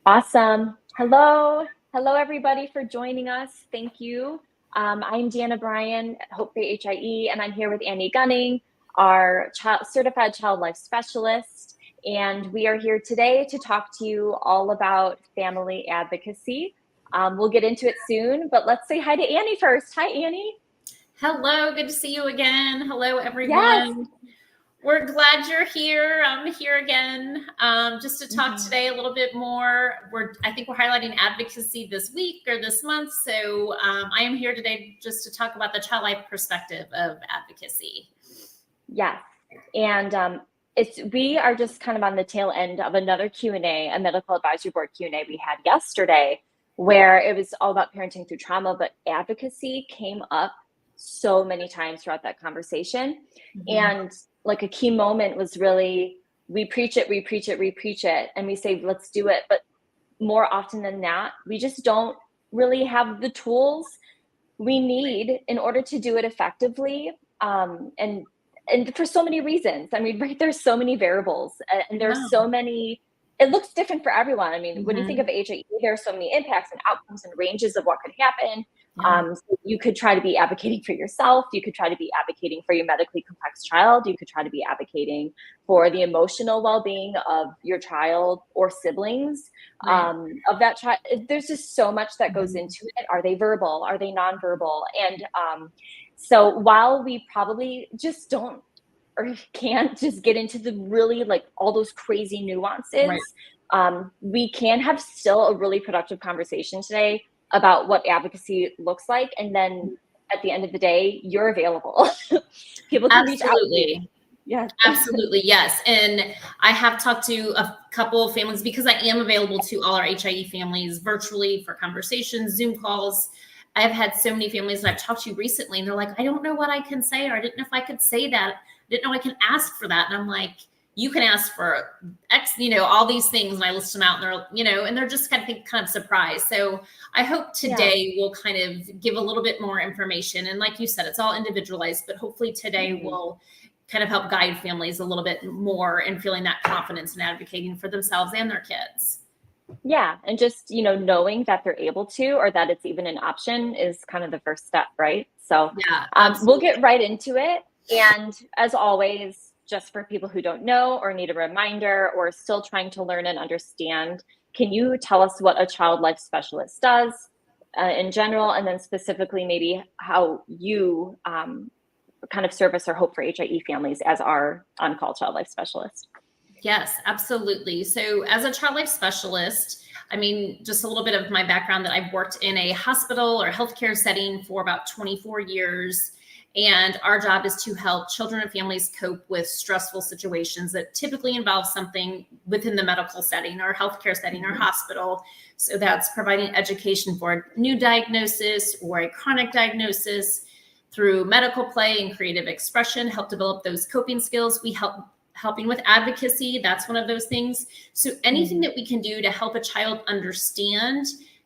Awesome. Hello, everybody, for joining us. Thank you. I'm Deanna Bryan, Hope for HIE, and I'm here with Annie Gunning, our certified child life specialist. And we are here today to talk to you all about family advocacy. We'll get into it soon, but let's say hi to Annie first. Hi, Annie. Hello, good to see you again. Hello, Yes. everyone. We're glad you're here. I'm here again just to talk today a little bit more. I think we're highlighting advocacy this week or this month. So I am here today just to talk about the child life perspective of advocacy. Yes. And we are just kind of on the tail end of another Q&A, a medical advisory board Q&A we had yesterday, where it was all about parenting through trauma, but advocacy came up so many times throughout that conversation. And like a key moment was really, we preach it, and we say, let's do it. But more often than not, we just don't really have the tools we need in order to do it effectively. And for so many reasons. I mean, right, there's so many variables, and there's so many, it looks different for everyone. I mean, when you think of HIE, there are so many impacts and outcomes and ranges of what could happen. So you could try to be advocating for yourself. You could try to be advocating for your medically complex child. You could try to be advocating for the emotional well-being of your child or siblings of that child. There's just so much that goes into it. Are they verbal? Are they nonverbal? And so while we probably just don't or can't just get into the really like all those crazy nuances, we can have still a really productive conversation today about what advocacy looks like. And then at the end of the day, you're available. People can reach out to you. Yeah, absolutely. Yes. And I have talked to a couple of families because I am available to all our HIE families virtually for conversations, Zoom calls. I've had so many families that I've talked to recently, and they're like, I don't know what I can say, or I didn't know if I could say that. I didn't know I can ask for that. And I'm like, you can ask for X, all these things. And I list them out, and they're just kind of surprised. So I hope today will kind of give a little bit more information. And like you said, it's all individualized, but hopefully today will kind of help guide families a little bit more in feeling that confidence and advocating for themselves and their kids. Yeah. And just, knowing that they're able to, or that it's even an option is kind of the first step, right? So we'll get right into it. And as always, just for people who don't know or need a reminder or still trying to learn and understand, can you tell us what a child life specialist does in general, and then specifically maybe how you kind of service or hope for HIE families as our on-call child life specialist? Yes, absolutely. So as a child life specialist, I mean, just a little bit of my background that I've worked in a hospital or healthcare setting for about 24 years. And our job is to help children and families cope with stressful situations that typically involve something within the medical setting or healthcare setting or hospital. So that's providing education for a new diagnosis or a chronic diagnosis through medical play and creative expression, help develop those coping skills. We helping with advocacy. That's one of those things. So anything that we can do to help a child understand,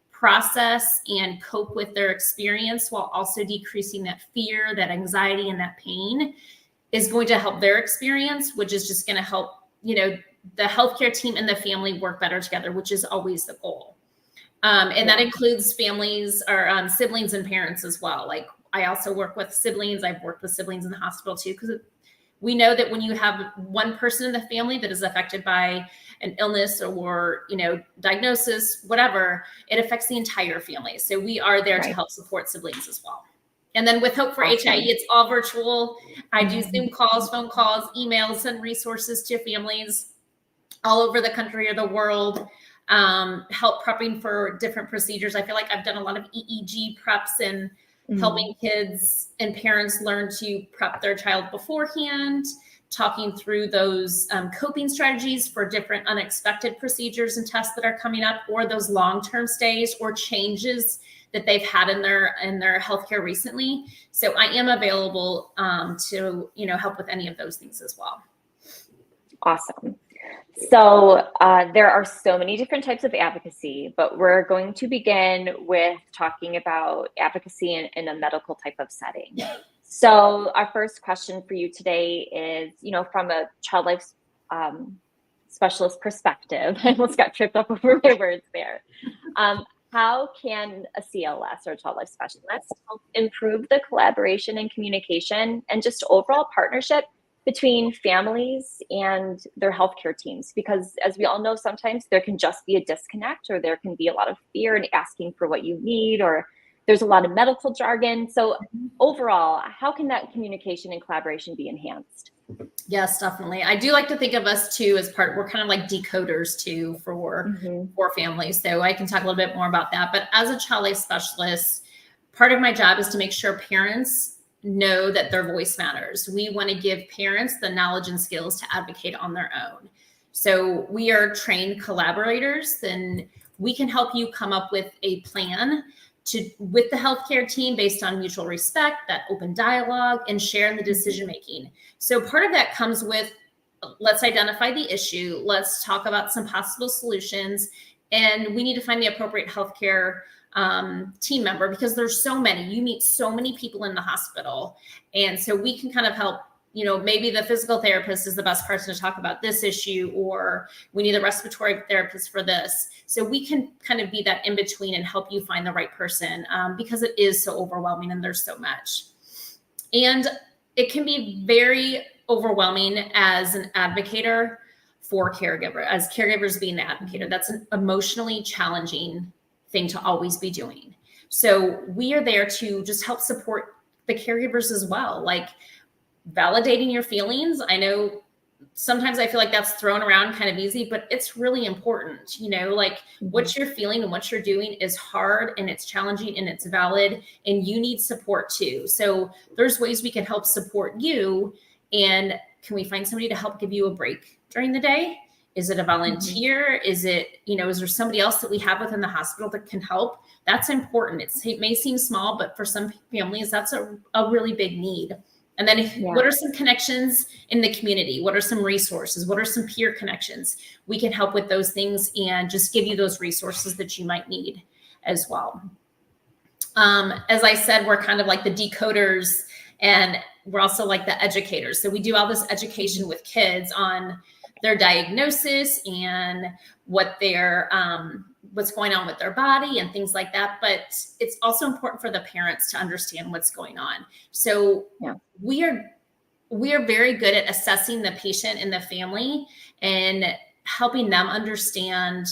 process, and cope with their experience while also decreasing that fear, that anxiety, and that pain is going to help their experience, which is just going to help, the healthcare team and the family work better together, which is always the goal. And that includes families or siblings and parents as well. Like I also work with siblings. I've worked with siblings in the hospital too, because we know that when you have one person in the family that is affected by an illness or, diagnosis, whatever, it affects the entire family. So we are there to help support siblings as well. And then with Hope for HIE, it's all virtual. I do Zoom calls, phone calls, emails, and resources to families all over the country or the world, help prepping for different procedures. I feel like I've done a lot of EEG preps and helping kids and parents learn to prep their child beforehand, talking through those coping strategies for different unexpected procedures and tests that are coming up, or those long-term stays or changes that they've had in their healthcare recently. So I am available to help with any of those things as well. Awesome. So there are so many different types of advocacy, but we're going to begin with talking about advocacy in a medical type of setting. So our first question for you today is, from a child life specialist perspective, I almost got tripped up over my words there. How can a CLS or a child life specialist help improve the collaboration and communication and just overall partnership between families and their healthcare teams? Because as we all know, sometimes there can just be a disconnect, or there can be a lot of fear in asking for what you need, or there's a lot of medical jargon. So overall, how can that communication and collaboration be enhanced? Yes, definitely. I do like to think of us too as we're kind of like decoders too for families. So I can talk a little bit more about that. But as a child life specialist, part of my job is to make sure parents know that their voice matters. We want to give parents the knowledge and skills to advocate on their own. So we are trained collaborators, and we can help you come up with a plan with the healthcare team based on mutual respect, that open dialogue, and share the decision making. So part of that comes with, let's identify the issue, let's talk about some possible solutions, and we need to find the appropriate healthcare team member, because there's so many. You meet so many people in the hospital, and so we can kind of help. Maybe the physical therapist is the best person to talk about this issue, or we need a respiratory therapist for this. So we can kind of be that in between and help you find the right person, because it is so overwhelming and there's so much. And it can be very overwhelming as an advocator for caregiver, as caregivers being the advocator. That's an emotionally challenging thing to always be doing. So we are there to just help support the caregivers as well. Like, validating your feelings. I know sometimes I feel like that's thrown around kind of easy, but it's really important. What you're feeling and what you're doing is hard, and it's challenging, and it's valid, and you need support too. So there's ways we can help support you. And can we find somebody to help give you a break during the day? Is it a volunteer? Is it, is there somebody else that we have within the hospital that can help? That's important. It may seem small, but for some families, that's a really big need. And then what are some connections in the community? What are some resources? What are some peer connections? We can help with those things and just give you those resources that you might need as well. As I said, we're kind of like the decoders, and we're also like the educators. So we do all this education with kids on their diagnosis and what their what's going on with their body and things like that. But it's also important for the parents to understand what's going on. So we are very good at assessing the patient and the family and helping them understand.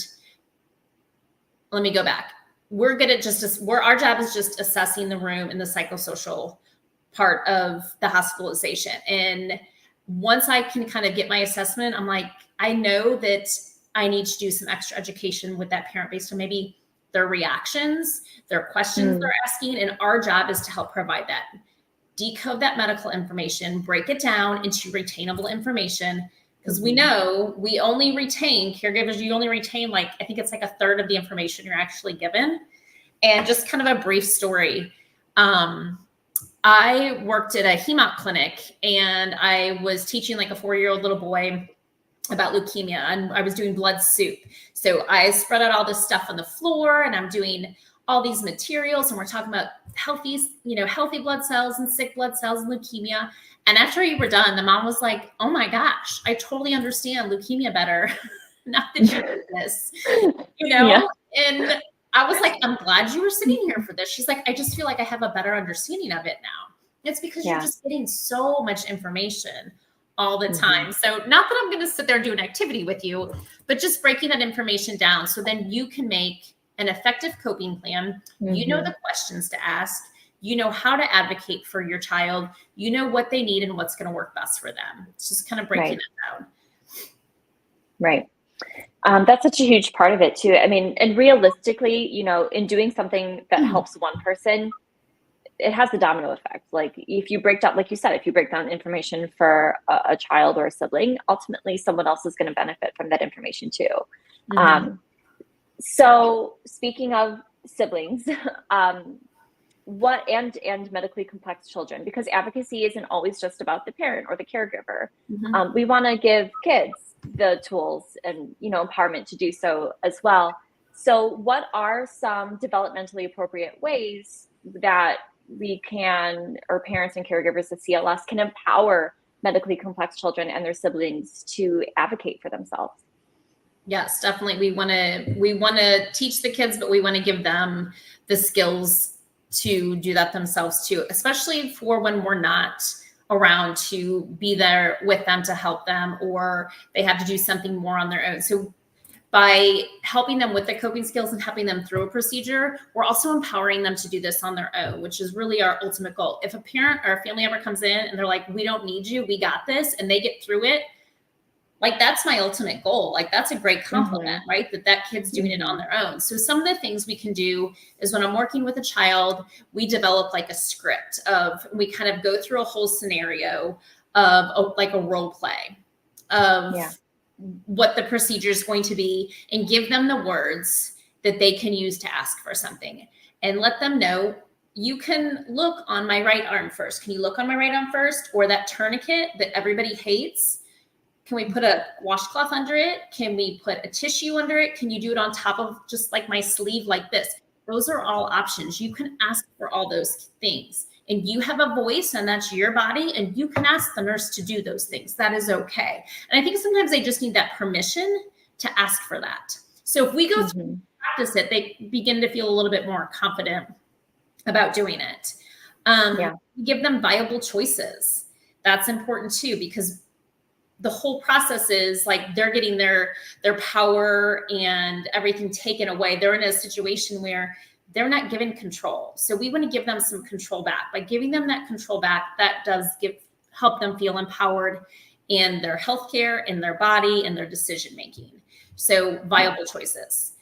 Let me go back. We're good at our job is just assessing the room and the psychosocial part of the hospitalization. And once I can kind of get my assessment, I'm like, I know that I need to do some extra education with that parent based on maybe their reactions, their questions they're asking. And our job is to help provide that, decode that medical information, break it down into retainable information. Because we know we only retain, caregivers, you only retain I think it's like a third of the information you're actually given. And just kind of a brief story. I worked at a HEMOC clinic, and I was teaching like a 4-year-old little boy about leukemia, and I was doing blood soup. So I spread out all this stuff on the floor, and I'm doing all these materials, and we're talking about healthy blood cells and sick blood cells and leukemia. And after we were done, the mom was like, "Oh my gosh, I totally understand leukemia better. Not that you did this, And I was like, "I'm glad you were sitting here for this." She's like, "I just feel like I have a better understanding of it now." It's because you're just getting so much information all the time. So not that I'm going to sit there and do an activity with you, but just breaking that information down so then you can make an effective coping plan. You know the questions to ask. You know how to advocate for your child. You know what they need and what's going to work best for them. It's just kind of breaking it down. Right. That's such a huge part of it too. I mean, and realistically, in doing something that helps one person, it has the domino effect. Like if you break down, like you said, if you break down information for a child or a sibling, ultimately someone else is going to benefit from that information too. So speaking of siblings, what and medically complex children, because advocacy isn't always just about the parent or the caregiver. We want to give kids the tools and empowerment to do so as well. So what are some developmentally appropriate ways that we can, or parents and caregivers of CLS can empower medically complex children and their siblings to advocate for themselves? Yes, definitely. We want to teach the kids, but we want to give them the skills to do that themselves too, especially for when we're not around to be there with them to help them, or they have to do something more on their own. So by helping them with the coping skills and helping them through a procedure, we're also empowering them to do this on their own, which is really our ultimate goal. If a parent or a family ever comes in and they're like, we don't need you, we got this, and they get through it, like that's my ultimate goal. Like that's a great compliment, right? That kid's doing it on their own. So some of the things we can do is when I'm working with a child, we develop like a script we kind of go through a whole scenario of like a role play of what the procedure is going to be, and give them the words that they can use to ask for something, and let them know, you can look on my right arm first. Can you look on my right arm first? Or that tourniquet that everybody hates, can we put a washcloth under it? Can we put a tissue under it? Can you do it on top of just like my sleeve like this? Those are all options. You can ask for all those things, and you have a voice, and that's your body, and you can ask the nurse to do those things. That is okay. And I think sometimes they just need that permission to ask for that. So if we go through and practice it, they begin to feel a little bit more confident about doing it. Give them viable choices. That's important too, because the whole process is like they're getting their power and everything taken away. They're in a situation where they're not given control. So we want to give them some control back. By giving them that control back, that does help them feel empowered in their healthcare, in their body, and their decision making. So viable choices.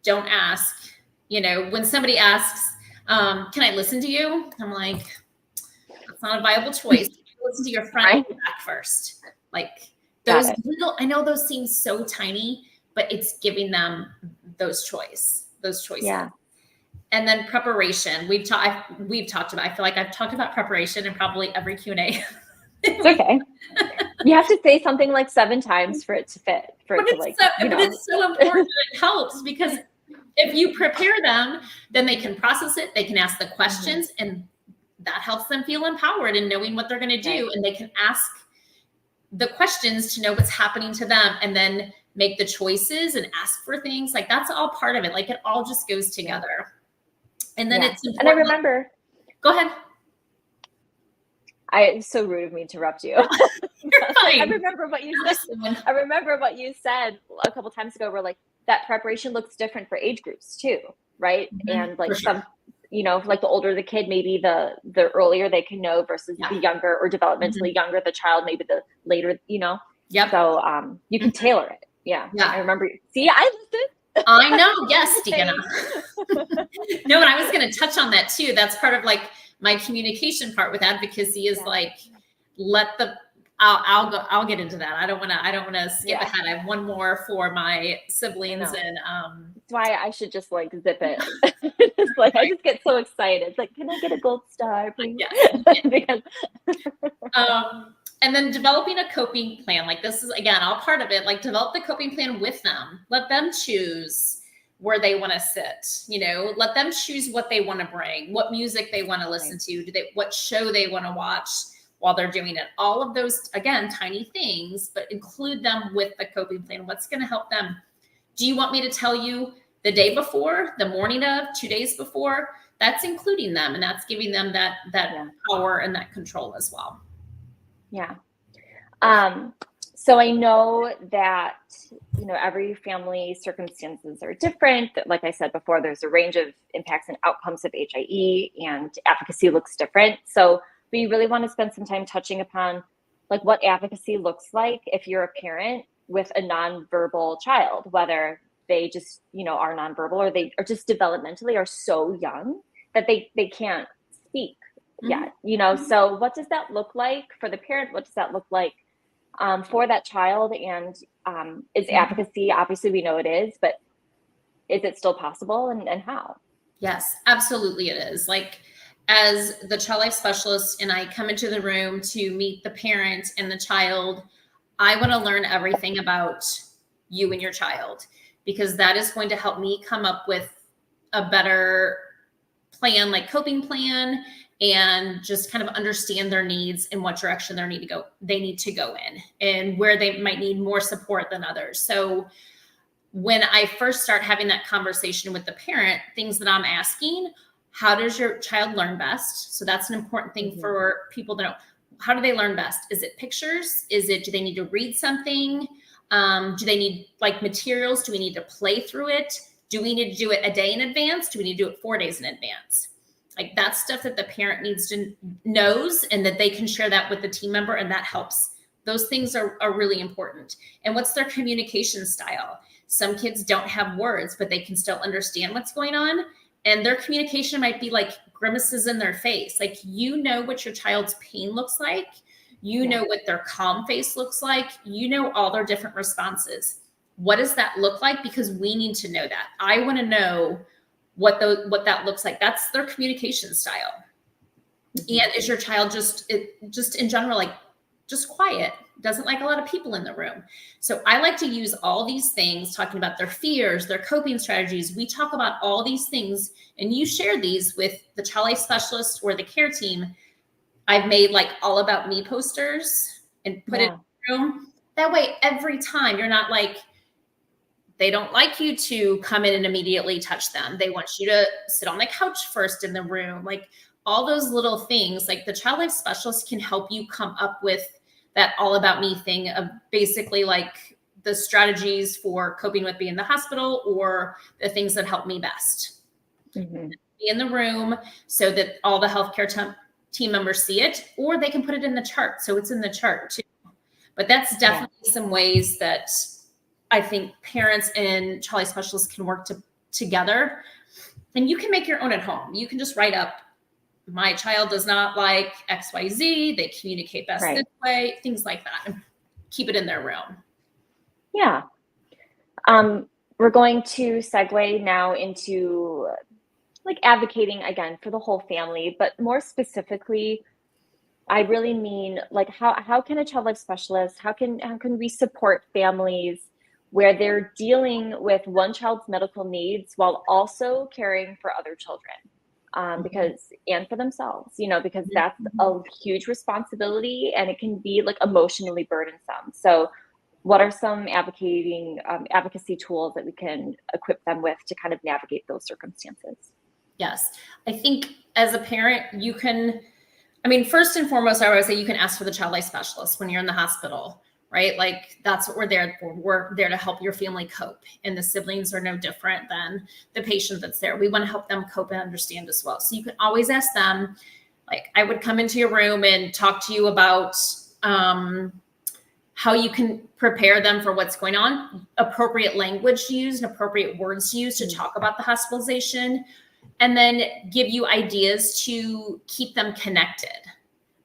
Don't ask, when somebody asks, can I listen to you? I'm like, that's not a viable choice. Listen to your front and back first. Like those little, I know those seem so tiny, but it's giving them those choices. Yeah. And then preparation. We've talked about, I feel like I've talked about preparation in probably every Q&A. It's okay. You have to say something like 7 times for it to fit, but it's so important that it helps, because if you prepare them, then they can process it. They can ask the questions, and that helps them feel empowered in knowing what they're going to do. And they can ask the questions to know what's happening to them, and then make the choices and ask for things. Like that's all part of it. Like it all just goes together. And then it's important. And I remember. Go ahead. It's so rude of me to interrupt you. You're fine. I remember what you said a couple times ago, where like that preparation looks different for age groups too, right? And like some, like the older the kid, maybe the earlier they can know versus the younger or developmentally younger the child, maybe the later, Yep. So you can tailor it. Yeah. I remember. See, I listened. I know. Yes, Deanna. No, and I was going to touch on that too. That's part of like my communication part with advocacy is like, I'll get into that. I don't want to skip ahead. I have one more for my siblings, and that's why I should just like zip it. It's like I just get so excited. It's like, can I get a gold star, please? Because, and then developing a coping plan. Like this is again all part of it. Like develop the coping plan with them. Let them choose where they want to sit. Let them choose what they want to bring, what music they want to listen to, what show they want to watch while they're doing it. All of those, again, tiny things, but include them with the coping plan. What's going to help them? Do you want me to tell you the day before, the morning of, 2 days before? That's including them, and that's giving them that power and that control as well. Yeah. So I know that, every family circumstances are different. Like I said before, there's a range of impacts and outcomes of HIE, and advocacy looks different. So we really want to spend some time touching upon like what advocacy looks like if you're a parent with a nonverbal child, whether they just, are nonverbal or they are just developmentally are so young that they can't speak yet, So what does that look like for the parent? What does that look like for that child? And is advocacy, obviously we know it is, but is it still possible, and how? Yes, absolutely it is. Like as the child life specialist and I come into the room to meet the parent and the child, I want to learn everything about you and your child, because that is going to help me come up with a better plan, like coping plan, and just kind of understand their needs and what direction they need to go in, and where they might need more support than others. So when I first start having that conversation with the parent, things that I'm asking, how does your child learn best? So that's an important thing for people to know. How do they learn best? Is it pictures? Do they need to read something? Do they need like materials? Do we need to play through it? Do we need to do it a day in advance? Do we need to do it 4 days in advance? Like that's stuff that the parent knows, and that they can share that with the team member, and that helps. Those things are really important. And what's their communication style? Some kids don't have words, but they can still understand what's going on. And their communication might be like grimaces in their face. Like, you know what your child's pain looks like. You know what their calm face looks like. You know all their different responses. What does that look like? Because we need to know that. I want to know what that looks like. That's their communication style. And is your child just in general, like just quiet, doesn't like a lot of people in the room? So I like to use all these things, talking about their fears, their coping strategies. We talk about all these things, and you share these with the child life specialist or the care team. I've made like all about me posters and put it in the room. That way, every time you're not like, they don't like you to come in and immediately touch them. They want you to sit on the couch first in the room. Like all those little things, like the child life specialist can help you come up with that all about me thing of basically like the strategies for coping with being in the hospital, or the things that help me best. Be in the room so that all the healthcare team members see it, or they can put it in the chart. So it's in the chart too. But that's definitely some ways that I think parents and child life specialists can work together. And you can make your own at home. You can just write up, my child does not like XYZ. They communicate best this way, things like that, and keep it in their room. Yeah. We're going to segue now into like advocating again for the whole family, but more specifically, I really mean like how can a child life specialist, how can we support families where they're dealing with one child's medical needs while also caring for other children, and for themselves, because that's a huge responsibility, and it can be like emotionally burdensome. So what are some advocacy tools that we can equip them with to kind of navigate those circumstances? Yes. I think as a parent, first and foremost, I always say you can ask for the child life specialist when you're in the hospital, right? Like that's what we're there for. We're there to help your family cope. And the siblings are no different than the patient that's there. We want to help them cope and understand as well. So you can always ask them. Like I would come into your room and talk to you about how you can prepare them for what's going on, appropriate language to use and appropriate words to use to talk about the hospitalization, and then give you ideas to keep them connected,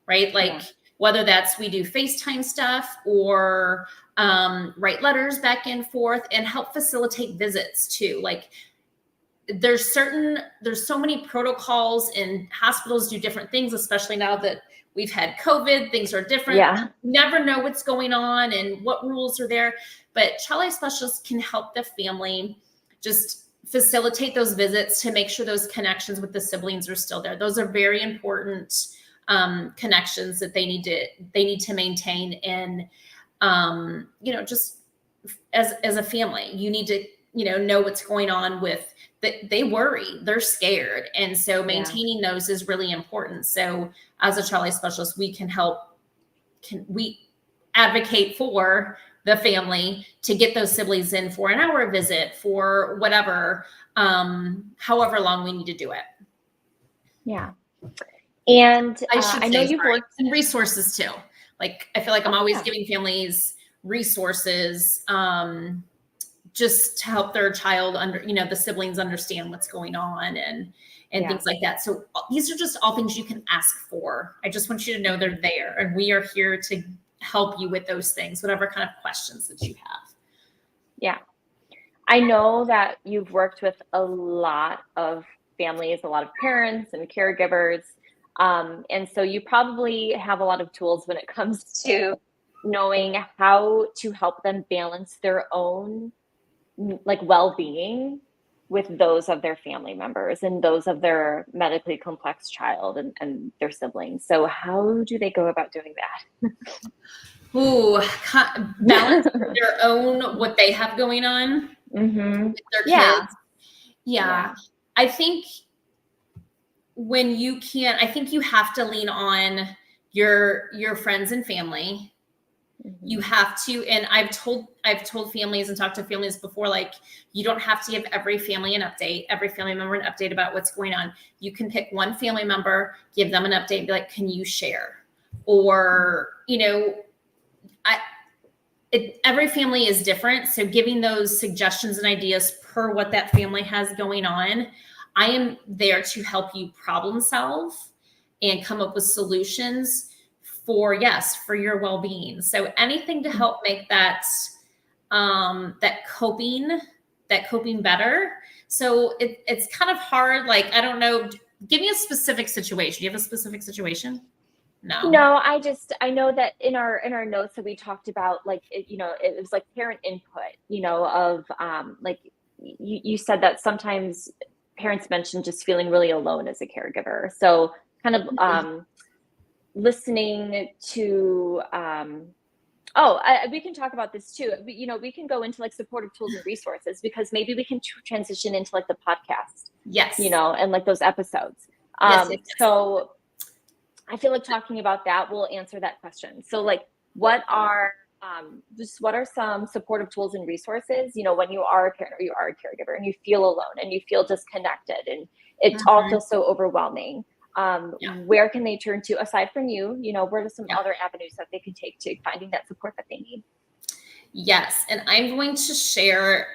right? Like whether that's we do FaceTime stuff or write letters back and forth, and help facilitate visits too. Like there's so many protocols, and hospitals do different things, especially now that we've had COVID, things are different. You never know what's going on and what rules are there, but child life specialists can help the family just facilitate those visits to make sure those connections with the siblings are still there. Those are very important connections that they need to maintain. And just as a family, you need to know what's going on with they worry, they're scared, and so maintaining those is really important. So as a child life specialist, we can help. We advocate for the family to get those siblings in for an hour visit, for whatever, however long we need to do it. Yeah. And I know you've worked in resources too. Like, I feel like I'm always giving families resources, just to help their child the siblings understand what's going on and things like that. So these are just all things you can ask for. I just want you to know they're there, and we are here to help you with those things, whatever kind of questions that you have. Yeah. I know that you've worked with a lot of families, a lot of parents and caregivers. And so you probably have a lot of tools when it comes to knowing how to help them balance their own like well-being with those of their family members and those of their medically complex child and their siblings. So how do they go about doing that? Ooh, balance their own, what they have going on. Mm-hmm. with their Yeah. kids. Yeah. I think I think you have to lean on your friends and family. Mm-hmm. You have to, and I've told families and talked to families before, like, you don't have to give every family member an update about what's going on. You can pick one family member, give them an update, and be like, can you share? Or, every family is different. So giving those suggestions and ideas per what that family has going on, I am there to help you problem solve and come up with solutions for your well-being. So anything to help make that coping better. So it's kind of hard. Like, I don't know. Give me a specific situation. Do you have a specific situation? No, I know that in our notes that we talked about, like, it was like parent input, of like you said that sometimes parents mentioned just feeling really alone as a caregiver. So kind of listening to we can talk about this too. We can go into like supportive tools and resources, because maybe we can transition into like the podcast. Yes. And like those episodes. Yes. So I feel like talking about that will answer that question. So like, what are some supportive tools and resources, when you are a parent or you are a caregiver and you feel alone and you feel disconnected and it all feels so overwhelming? Where can they turn to aside from you? What are some other avenues that they can take to finding that support that they need? Yes. And I'm going to share,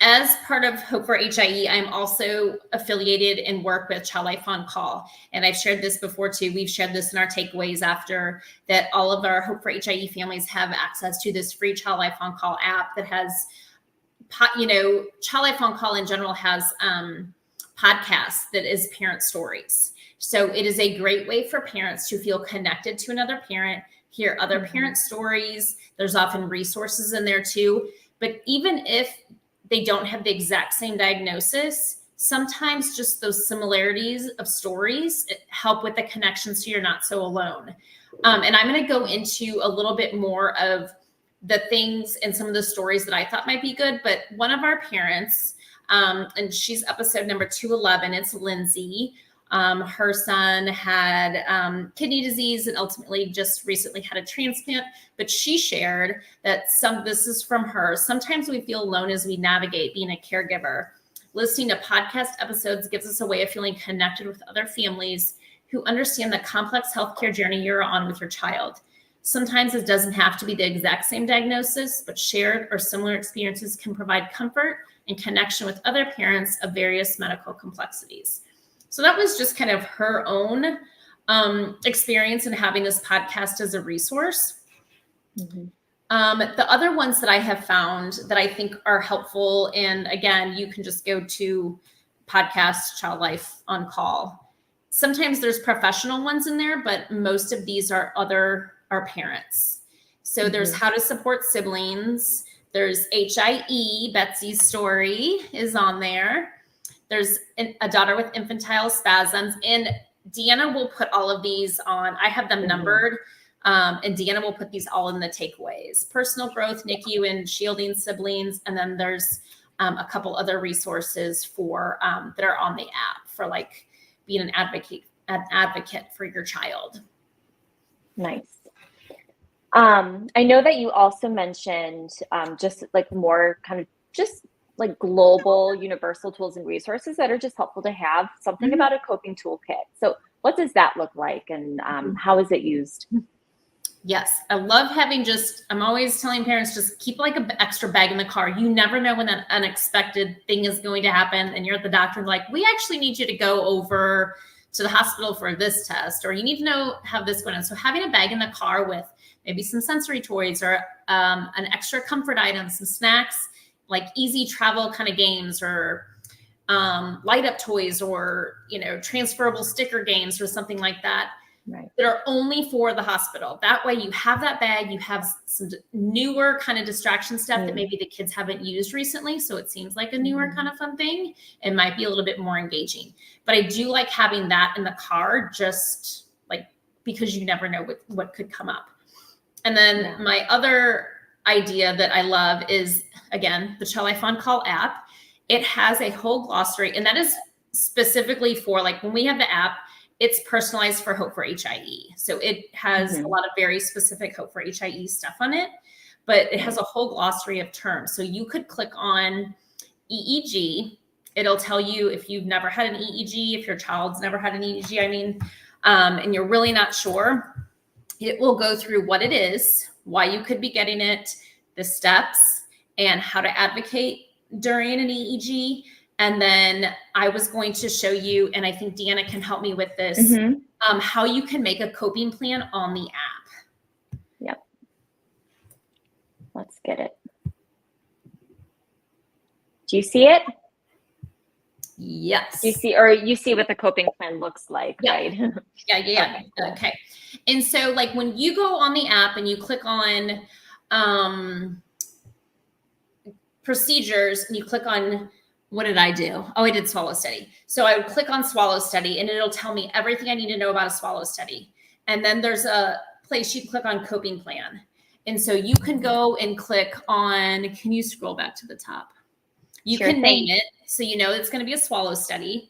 as part of Hope for HIE, I'm also affiliated and work with Child Life on Call. And I've shared this before too. We've shared this in our takeaways after that. All of our Hope for HIE families have access to this free Child Life on Call app that has, Child Life on Call in general has podcasts that is parent stories. So it is a great way for parents to feel connected to another parent, hear other parent stories. There's often resources in there too. But even if they don't have the exact same diagnosis, sometimes just those similarities of stories help with the connection, so you're not so alone. And I'm going to go into a little bit more of the things and some of the stories that I thought might be good. But one of our parents, and she's episode number 211, it's Lindsay. Her son had kidney disease and ultimately just recently had a transplant, but she shared that this is from her. Sometimes we feel alone as we navigate being a caregiver. Listening to podcast episodes gives us a way of feeling connected with other families who understand the complex healthcare journey you're on with your child. Sometimes it doesn't have to be the exact same diagnosis, but shared or similar experiences can provide comfort and connection with other parents of various medical complexities. So that was just kind of her own experience in having this podcast as a resource. The other ones that I have found that I think are helpful, and again, you can just go to podcast Child Life on Call. Sometimes there's professional ones in there, but most of these are parents. So there's How to Support Siblings. There's HIE, Betsy's story is on there. There's a daughter with infantile spasms, and Deanna will put all of these on. I have them numbered, and Deanna will put these all in the takeaways. Personal growth, NICU, and shielding siblings. And then there's a couple other resources for that are on the app for like being an advocate for your child. Nice. I know that you also mentioned just like more kind of just like global universal tools and resources that are just helpful to have, something about a coping toolkit. So what does that look like, and how is it used? Yes, I love having I'm always telling parents, just keep like an extra bag in the car. You never know when that unexpected thing is going to happen and you're at the doctor like, we actually need you to go over to the hospital for this test, or you need to have this going on. So having a bag in the car with maybe some sensory toys or an extra comfort item, some snacks, like easy travel kind of games, or light up toys, or, transferable sticker games or something like that. Right. That are only for the hospital. That way you have that bag, you have some newer kind of distraction stuff that maybe the kids haven't used recently. So it seems like a newer kind of fun thing. It might be a little bit more engaging, but I do like having that in the car, just like, because you never know what could come up. And then my other idea that I love is again, the Child Life on Call app. It has a whole glossary, and that is specifically for, like, when we have the app, it's personalized for Hope for HIE. So it has a lot of very specific Hope for HIE stuff on it, but it has a whole glossary of terms. So you could click on EEG. It'll tell you if you've never had an EEG, if your child's never had an EEG, and you're really not sure. It will go through what it is, why you could be getting it, the steps, and how to advocate during an EEG. And then I was going to show you, and I think Deanna can help me with this, how you can make a coping plan on the app. Yep. Let's get it. Do you see it? Yes. You see what the coping plan looks like, right? Yeah. Okay. And so, like, when you go on the app and you click on procedures and you click on, what did I do? Oh, I did swallow study. So I would click on swallow study and it'll tell me everything I need to know about a swallow study. And then there's a place you click on coping plan. And so you can go and click on, can you scroll back to the top? You can name it. So you know it's going to be a swallow study,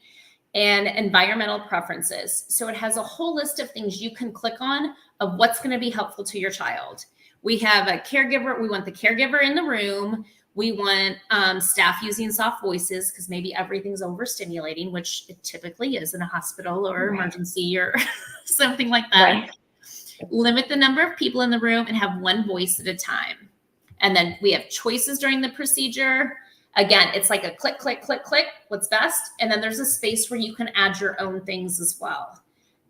and environmental preferences. So it has a whole list of things you can click on of what's going to be helpful to your child. We have a caregiver. We want the caregiver in the room. We want staff using soft voices because maybe everything's overstimulating, which it typically is in a hospital or emergency or something like that. Right. Limit the number of people in the room and have one voice at a time. And then we have choices during the procedure. Again, it's like a click, click, click, click, what's best. And then there's a space where you can add your own things as well.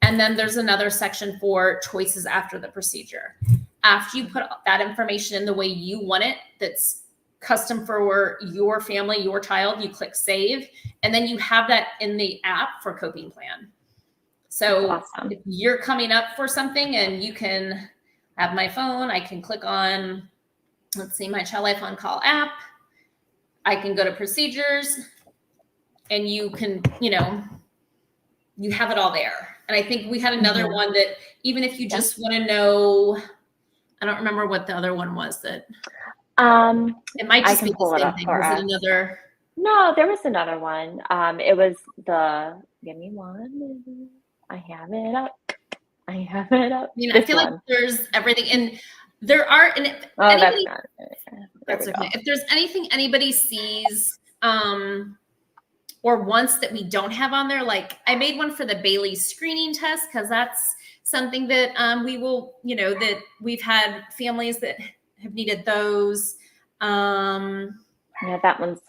And then there's another section for choices after the procedure. After you put that information in the way you want it, that's custom for your family, your child, you click save. And then you have that in the app for coping plan. So if you're coming up for something and you can have my phone, I can click on, let's see, my Child Life on Call app. I can go to procedures and you can, you have it all there. And I think we had another one that even if you just want to know, I don't remember what the other one was that it might just be the same thing. Was it another? No, there was another one. It was give me one. I have it up. I feel like there's everything, and there are, and anybody, that's okay. If there's anything anybody sees or wants that we don't have on there, like I made one for the Bailey screening test because that's something that we will, that we've had families that have needed those. Yeah, that one's,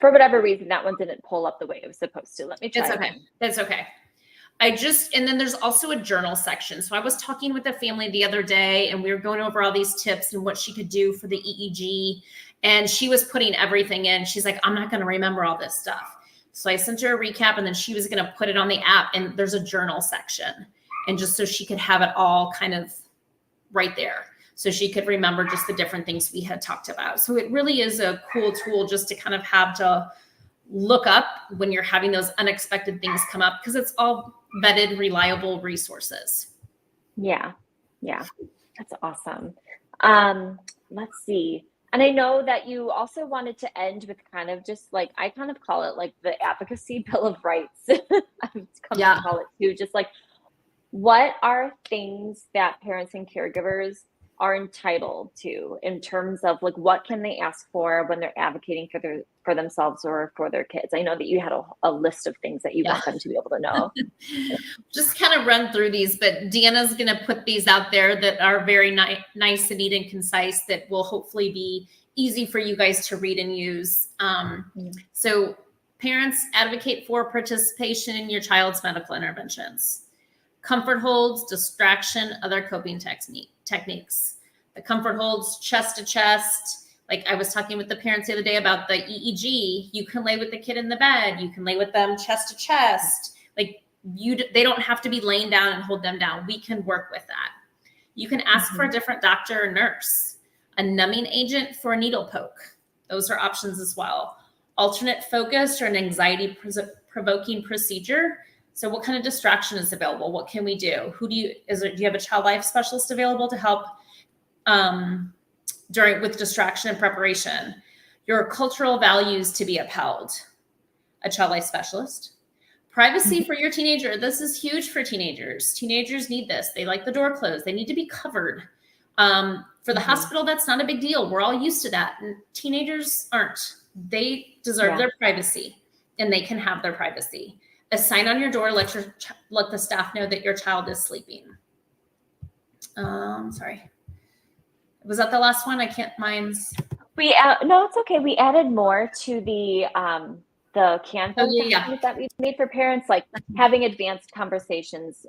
for whatever reason, that one didn't pull up the way it was supposed to. Let me try. It's okay. That's okay. And then there's also a journal section. So I was talking with a family the other day and we were going over all these tips and what she could do for the EEG. And she was putting everything in. She's like, I'm not going to remember all this stuff. So I sent her a recap and then she was going to put it on the app, and there's a journal section. And just so she could have it all kind of right there. So she could remember just the different things we had talked about. So it really is a cool tool just to kind of have to look up when you're having those unexpected things come up, because it's all vetted, reliable resources. Yeah. That's awesome. Let's see. And I know that you also wanted to end with kind of just like, I kind of call it like the advocacy bill of rights. I've come to call it too. Just like, what are things that parents and caregivers are entitled to in terms of like, what can they ask for when they're advocating for themselves or for their kids? I know that you had a list of things that you want them to be able to know. Just kind of run through these, but Deanna's going to put these out there that are very nice and neat and concise that will hopefully be easy for you guys to read and use. So parents, advocate for participation in your child's medical interventions. Comfort holds, distraction, other coping techniques. The comfort holds, chest to chest. Like I was talking with the parents the other day about the EEG. You can lay with the kid in the bed. You can lay with them chest to chest. Like they don't have to be laying down and hold them down. We can work with that. You can ask for a different doctor or nurse. A numbing agent for a needle poke. Those are options as well. Alternate focus or an anxiety-provoking procedure. So what kind of distraction is available? What can we do? Do you have a child life specialist available to help with distraction and preparation? your cultural values to be upheld. A child life specialist. Privacy for your teenager. This is huge for teenagers. Teenagers need this. They like the door closed. They need to be covered. For the hospital, that's not a big deal. We're all used to that. And teenagers aren't. They deserve their privacy, and they can have their privacy. A sign on your door, let the staff know that your child is sleeping. Sorry. Was that the last one? I can't, mine's. No, it's okay. We added more to the Canva that we've made for parents, like having advanced conversations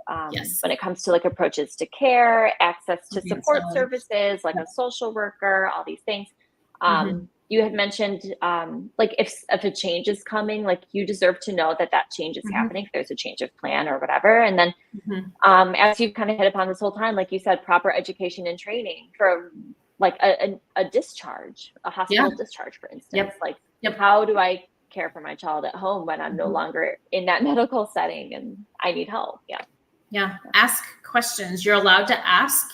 when it comes to like approaches to care, access to support services, like a social worker, all these things. You had mentioned like if a change is coming, like you deserve to know that change is happening, if there's a change of plan or whatever. And then as you've kind of hit upon this whole time, like you said, proper education and training for like a discharge, a hospital discharge, for instance. Like how do I care for my child at home when I'm no longer in that medical setting and I need help? Ask questions. You're allowed to ask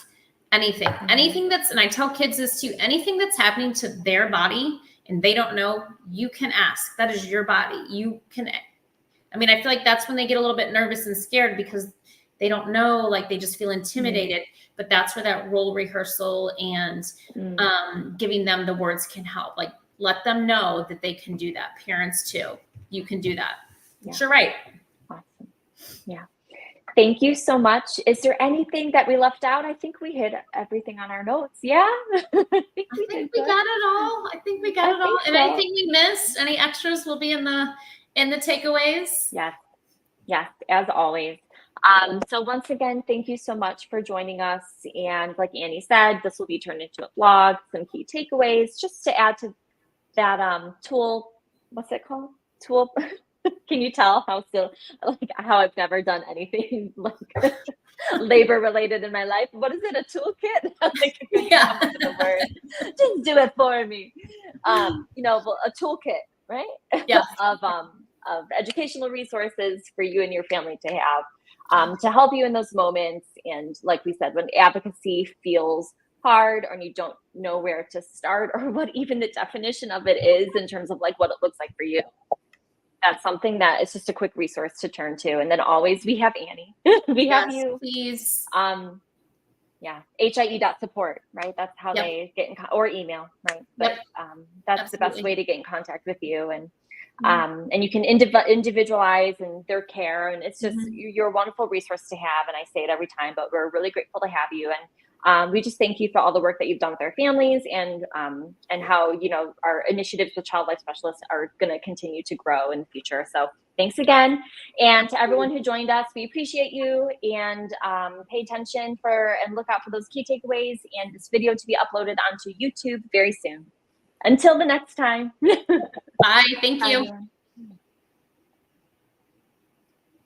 anything that's, and I tell kids this too, anything that's happening to their body and they don't know, you can ask. That is your body. You can, I mean, I feel like that's when they get a little bit nervous and scared because they don't know, like they just feel intimidated, but that's where that role rehearsal and giving them the words can help. Like, let them know that they can do that. Parents too, you can do that. You're right. Awesome. Yeah. Thank you so much. Is there anything that we left out? I think we hit everything on our notes. Yeah. I think we got it all. I think we got it all. And anything we missed, any extras will be in the takeaways. Yes, as always. So once again, thank you so much for joining us. And like Annie said, this will be turned into a blog, some key takeaways, just to add to that tool. What's it called? Tool. Can you tell how I've never done anything like labor related in my life? What is it? A toolkit? Just do it for me. A toolkit, right? of educational resources for you and your family to have to help you in those moments. And like we said, when advocacy feels hard or you don't know where to start or what even the definition of it is in terms of like what it looks like for you. That's something that is just a quick resource to turn to. And then always we have Annie. We have you. Please. HIE.support, right? That's how they get in or email, right? But that's the best way to get in contact with you. And and you can individualize and their care. And it's just, you're a wonderful resource to have. And I say it every time, but we're really grateful to have you. And we just thank you for all the work that you've done with our families and how, our initiatives with Child Life Specialists are going to continue to grow in the future. So thanks again. And to everyone who joined us, we appreciate you, and pay attention and look out for those key takeaways and this video to be uploaded onto YouTube very soon. Until the next time. Bye. Thank you. Bye, everyone.